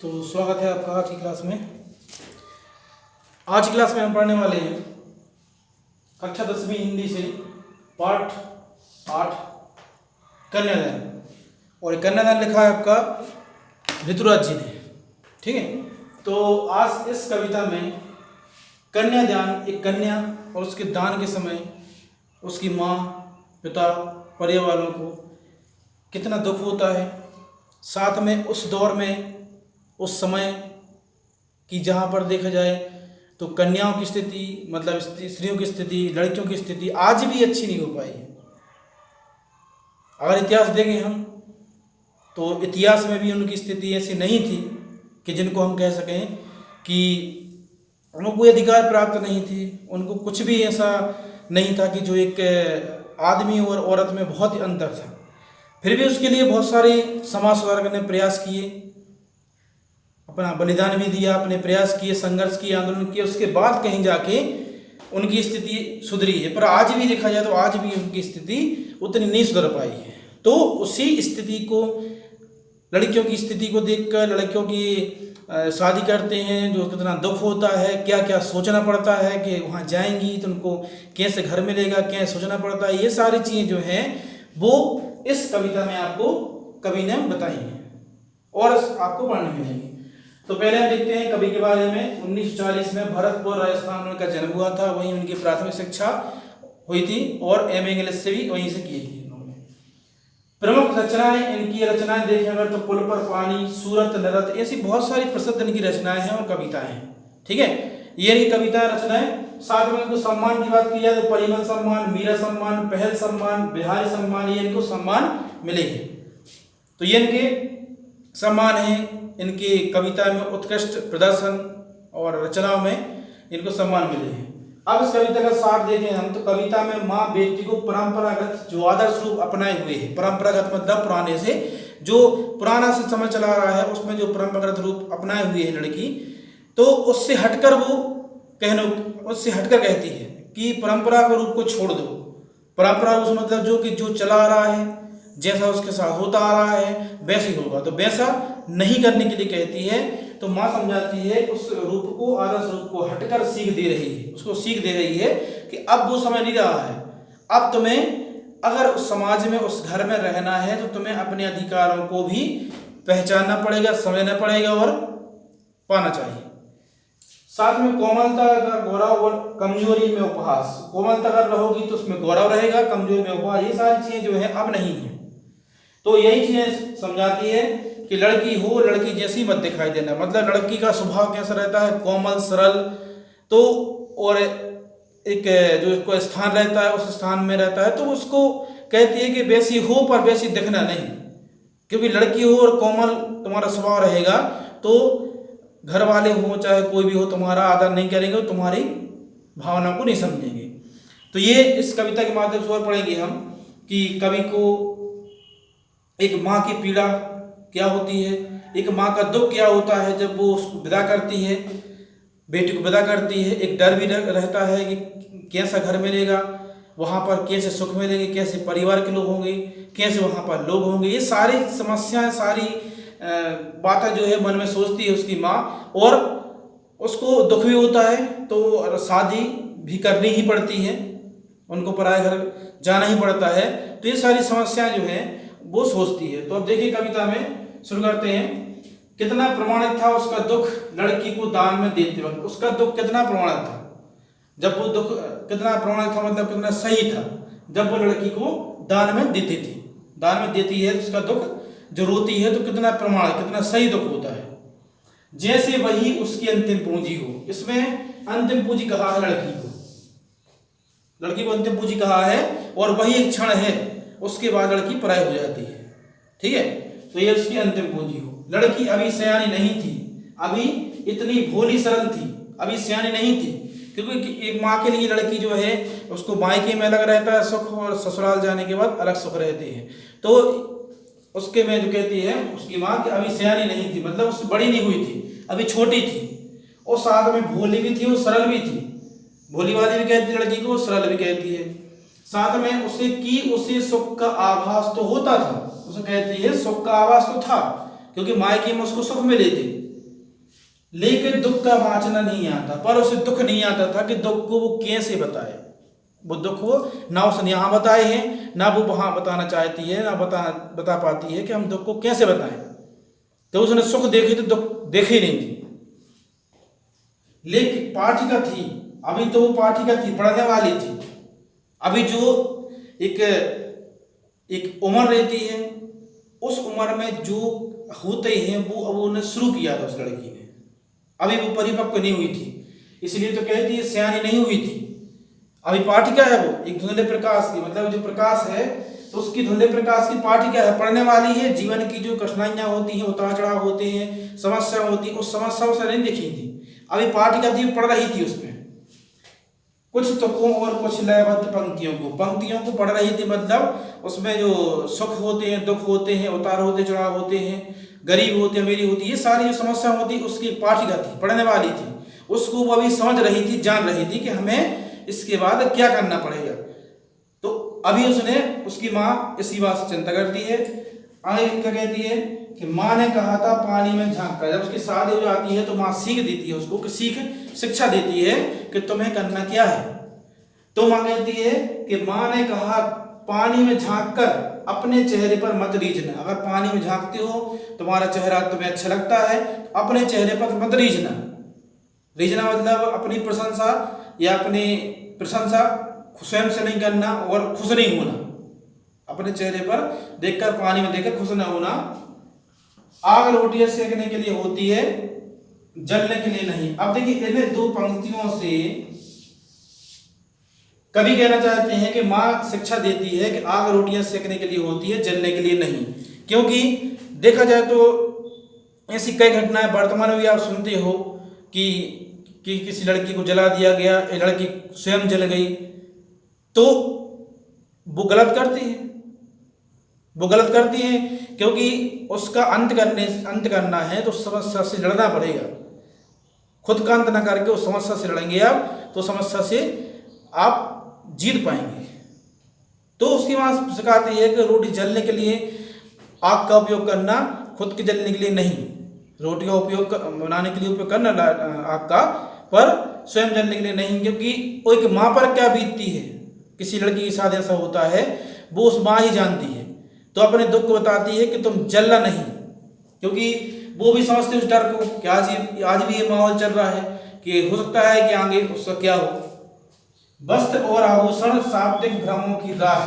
तो स्वागत है आपका आज की क्लास में। आज की क्लास में हम पढ़ने वाले हैं कक्षा 10वीं हिंदी से पाठ 8 कन्यादान। और ये कन्यादान लिखा है आपका ऋतुराज जी ने। ठीक है, तो आज इस कविता में कन्यादान, एक कन्या और उसके दान के समय उसकी माँ, पिता, परिवार वालों को कितना दुख होता है, साथ में उस दौर में, उस समय कि जहाँ पर देखा जाए तो कन्याओं की स्थिति, मतलब स्त्रियों की स्थिति, लड़कियों की स्थिति आज भी अच्छी नहीं हो पाई है। अगर इतिहास देखें हम तो इतिहास में भी उनकी स्थिति ऐसी नहीं थी कि जिनको हम कह सकें कि उनको कोई अधिकार प्राप्त नहीं थी, उनको कुछ भी ऐसा नहीं था कि जो एक आदमी और औरत में बहुत ही अंतर था। फिर भी उसके लिए बहुत सारे समाज सुधारक ने प्रयास किए, अपना बलिदान भी दिया, अपने प्रयास किए, संघर्ष किए, आंदोलन किए, उसके बाद कहीं जाके उनकी स्थिति सुधरी है। पर आज भी देखा जाए तो आज भी उनकी स्थिति उतनी नहीं सुधर पाई है। तो उसी स्थिति को, लड़कियों की स्थिति को देखकर लड़कियों की शादी करते हैं, जो कितना दुख होता है, क्या क्या सोचना पड़ता है कि वहाँ जाएंगी तो उनको कैसे घर मिलेगा, क्या सोचना पड़ता है, ये सारी चीज़ें जो हैं वो इस कविता में आपको कवि ने बताई हैं और आपको पढ़ने मिलेंगी। तो पहले हम देखते हैं कवि के बारे में। 1940 में भरतपुर राजस्थान में उनका जन्म हुआ था, वहीं उनकी प्राथमिक शिक्षा हुई थी और एम.ए. इंग्लिश से भी वहीं से की थी इन्होंने। प्रमुख रचनाएं, इनकी रचनाएं देखें अगर तो पुल पर पानी, सूरत नरत, ऐसी बहुत सारी प्रसिद्ध इनकी रचनाएं हैं और कविताएं हैं। ठीक है, ये इनकी कविता रचनाएं। साथ में इनको सम्मान की बात की जाए तो परिमल सम्मान, मीरा सम्मान, पहल सम्मान, बिहारी सम्मान, ये इनको सम्मान मिले हैं। तो ये इनके सम्मान हैं। इनकी कविता में उत्कृष्ट प्रदर्शन और रचनाओं में इनको सम्मान मिले हैं। अब इस कविता का सार देखें हम तो कविता में माँ बेटी को परंपरागत जो आदर्श रूप अपनाए हुए हैं, परंपरागत मतलब पुराने से, जो पुराना से समय चला रहा है उसमें जो परंपरागत रूप अपनाए हुए है लड़की, तो उससे हटकर वो उससे हटकर कहती है कि परंपरा के रूप को छोड़ दो। परंपरा उस मतलब जो कि जो चला आ रहा है, जैसा उसके साथ होता आ रहा है वैसे ही होगा, तो वैसा नहीं करने के लिए कहती है। तो माँ समझाती है उस रूप को, आदर्श रूप को हटकर सीख दे रही है, उसको सीख दे रही है कि अब वो समय नहीं रहा है। अब तुम्हें अगर उस समाज में, उस घर में रहना है तो तुम्हें अपने अधिकारों को भी पहचानना पड़ेगा, समझना पड़ेगा और पाना चाहिए। साथ में कोमलता का गौरव और कमजोरी में उपहास। कोमलता अगर रहोगी तो उसमें गौरव रहेगा, कमजोरी में उपहास, ये सारी चीजें जो है अब नहीं है। तो यही चीजें समझाती है कि लड़की हो, लड़की जैसी मत दिखाई देना। मतलब लड़की का स्वभाव कैसा रहता है, कोमल, सरल, तो और एक जो उसको स्थान रहता है उस स्थान में रहता है, तो उसको कहती है कि वैसी हो पर वैसी दिखना नहीं। क्योंकि लड़की हो और कोमल तुम्हारा स्वभाव रहेगा तो घर वाले हो चाहे कोई भी हो तुम्हारा आदर नहीं करेंगे, तुम्हारी भावना को नहीं समझेंगे। तो ये इस कविता के माध्यम से और पढ़ेंगे हम कि कवि को एक माँ की पीड़ा क्या होती है, एक माँ का दुख क्या होता है जब वो उसको विदा करती है, बेटी को विदा करती है। एक डर भी रहता है कि कैसा घर मिलेगा, वहाँ पर कैसे सुख मिलेंगे, कैसे परिवार के लोग होंगे, कैसे वहाँ पर लोग होंगे, ये सारी समस्याएं, सारी बातें जो है मन में सोचती है उसकी माँ। और उसको दुख भी होता है तो शादी भी करनी ही पड़ती है, उनको पराये घर जाना ही पड़ता है। तो ये सारी समस्याएं जो हैं वो सोचती है। तो अब देखिए कविता में शुरू करते हैं। कितना प्रमाणित था उसका दुख लड़की को दान में देते वक्त। उसका दुख कितना प्रमाणित था, जब वो दुख कितना प्रमाणित था मतलब कितना सही था जब वो लड़की को दान में देती थी, दान में देती है तो उसका दुख जो रोती है तो कितना प्रमाणित, कितना सही दुख होता है। जैसे वही उसकी अंतिम पूंजी हो। इसमें अंतिम पूंजी कहा है लड़की को, लड़की को अंतिम पूंजी कहा है और वही एक क्षण है, उसके बाद लड़की पराई हो जाती है। ठीक है, तो ये उसकी अंतिम पूंजी हो। लड़की अभी सयानी नहीं थी, अभी इतनी भोली सरल थी, अभी सयानी नहीं थी। क्योंकि एक माँ के लिए लड़की जो है उसको मायके में अलग रहता है सुख, और ससुराल जाने के बाद अलग सुख रहते हैं। तो उसके में जो कहती है उसकी माँ कि अभी सयानी नहीं थी, मतलब उससे बड़ी नहीं हुई थी, अभी छोटी थी, और साथ में भोली भी थी और सरल भी थी। भोली वाली भी कहती है लड़की को, सरल भी कहती है। साथ में उसे सुख का आभास तो होता था, उसे कहती है सुख का आभास तो था, क्योंकि मायके में उसको सुख मिले थे। लेकिन दुख का वाचना नहीं आता, पर उसे दुख नहीं आता था कि दुख को वो कैसे बताए। वो दुख वो ना उसने यहाँ बताए हैं, ना वो वहाँ बताना चाहती है, ना बता पाती है कि हम दुख को कैसे बताएं। तो उसने सुख देखे तो दुख देखे ही नहीं थी। लेकिन पाठिका थी, अभी तो वो पाठिका थी, पढ़ने वाली थी। अभी जो एक उम्र रहती है, उस उम्र में जो होते हैं वो अब उन्होंने शुरू किया था उस लड़की ने। अभी वो परिपक्व नहीं हुई थी, इसलिए तो कहती है सयानी नहीं हुई थी। अभी पाठिका है, वो एक धुंधले प्रकाश की, मतलब जो प्रकाश है तो उसकी धुंधले प्रकाश की पाठिका है, पढ़ने वाली है। जीवन की जो कठिनाइयां होती हैं, उतार चढ़ाव होते हैं, समस्या होती है, उस समस्याओं से नहीं देखी थी। अभी पाठिका थी, पढ़ रही थी उसमें कुछ तुकों और कुछ लयबद्ध पंक्तियों को पढ़ रही थी। मतलब उसमें जो सुख होते हैं, दुख होते हैं, उतार होते चढ़ाव होते हैं, गरीब होते अमीरी होती, ये सारी जो समस्या होती उसकी पाठिका थी, पढ़ने वाली थी। उसको वो अभी समझ रही थी, जान रही थी कि हमें इसके बाद क्या करना पड़ेगा। तो अभी उसकी माँ इसी बात से चिंता करती है। आगे क्या कहती है कि माँ ने कहा था पानी में झांक कर। जब उसकी शादी हो जाती है तो माँ सीख देती है उसको, कि शिक्षा देती है कि तुम्हें करना क्या है। तो माँ कहती है कि माँ ने कहा पानी में झांक कर अपने चेहरे पर मत रीझना। अगर पानी में झांकते हो, तुम्हारा चेहरा तुम्हें अच्छा लगता है, तो अपने चेहरे पर मत रीझना। रीझना मतलब अपनी प्रशंसा या अपनी प्रशंसा स्वयं से नहीं करना और खुश नहीं होना। अपने चेहरे पर देखकर, पानी में देखकर खुश न होना। आग रोटियां सेकने के लिए होती है, जलने के लिए नहीं। अब देखिए इन्हें दो पंक्तियों से कभी कहना चाहते हैं कि माँ शिक्षा देती है कि आग रोटियां सेकने के लिए होती है, जलने के लिए नहीं। क्योंकि देखा जाए तो ऐसी कई घटनाएं वर्तमान में भी आप सुनते हो कि किसी लड़की को जला दिया गया, लड़की स्वयं जल गई। तो वो गलत करती है, क्योंकि उसका अंत करना है तो समस्या से लड़ना पड़ेगा। खुद का अंत ना करके उस समस्या से लड़ेंगे आप, तो समस्या से आप जीत पाएंगे। तो उसकी मां सिखाती है कि रोटी जलने के लिए आग का उपयोग करना, खुद के जलने के लिए नहीं। रोटी का उपयोग बनाने के लिए उपयोग करना आग का, पर स्वयं जलने के लिए नहीं। क्योंकि वो एक माँ पर क्या बीतती है, किसी लड़की के साथ ऐसा होता है, वो उस माँ ही जानती है। तो अपने दुख को बताती है कि तुम जलना नहीं, क्योंकि वो भी समझते उस डर को कि आज भी ये माहौल चल रहा है कि हो सकता है कि आगे उसका क्या हो। वस्त्र और आभूषण शाब्दिक भ्रमों की राह,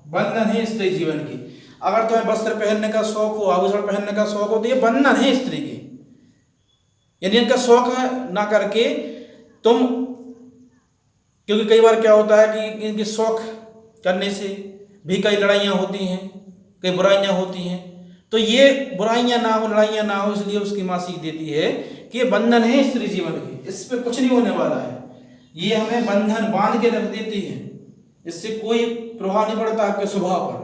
बंधन है स्त्री जीवन की। अगर तुम्हें वस्त्र पहनने का शौक हो, आभूषण पहनने का शौक हो, तो ये बंधन है स्त्री के। यानी इनका शौक ना करके तुम, क्योंकि कई बार क्या होता है कि इनके शौक करने से भी कई लड़ाइयाँ होती हैं, कई बुराइयाँ होती हैं। तो ये बुराइयाँ ना हो, लड़ाइयाँ ना हो, इसलिए उसकी माँ सीख देती है कि ये बंधन है स्त्री जीवन की, इस पर कुछ नहीं होने वाला है। ये हमें बंधन बांध के रख देती है, इससे कोई प्रभाव नहीं पड़ता आपके स्वभाव पर।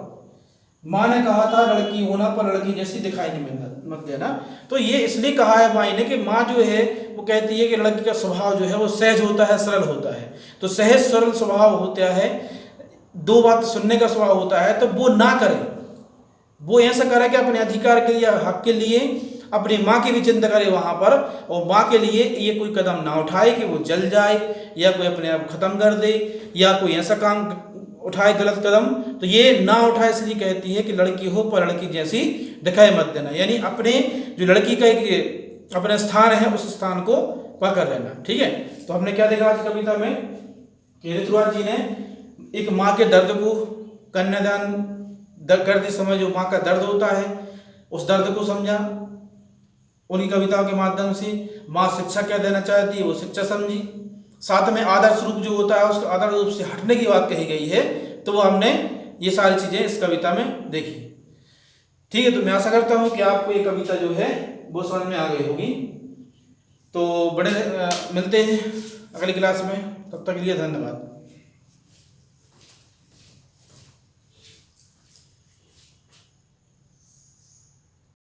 माँ ने कहा था लड़की होना पर लड़की जैसी दिखाई नहीं मत देना। तो ये इसलिए कहा है माँ ने कि माँ जो है वो कहती है कि लड़की का स्वभाव जो है वो सहज होता है, सरल होता है। तो सहज सरल स्वभाव होता है, दो बात सुनने का स्वभाव होता है, तो वो ना करे, वो ऐसा करे कि अपने अधिकार के लिए, हक के लिए अपनी माँ की भी चिंता करे वहाँ पर, और माँ के लिए ये कोई कदम ना उठाए कि वो जल जाए या कोई अपने आप खत्म कर दे या कोई ऐसा काम उठाए गलत कदम, तो ये ना उठाए। इसलिए कहती है कि लड़की हो पर लड़की जैसी दिखाई मत देना। यानी अपने जो लड़की का एक अपना स्थान है उस स्थान को पकड़ लेना। ठीक है, तो हमने क्या देखा आज कविता में कि ऋतुराज जी ने एक माँ के दर्द को, कन्यादान करते समय जो माँ का दर्द होता है उस दर्द को समझा। उन्हीं कविताओं के माध्यम से माँ शिक्षा क्या देना चाहती है वो शिक्षा समझी। साथ में आदर्श रूप जो होता है उसको आदर्श रूप से हटने की बात कही गई है, तो वो हमने ये सारी चीजें इस कविता में देखी। ठीक है, तो मैं आशा करता हूँ कि आपको ये कविता जो है वो समझ में आ गई होगी। तो मिलते हैं अगली क्लास में, तब तक के लिए धन्यवाद।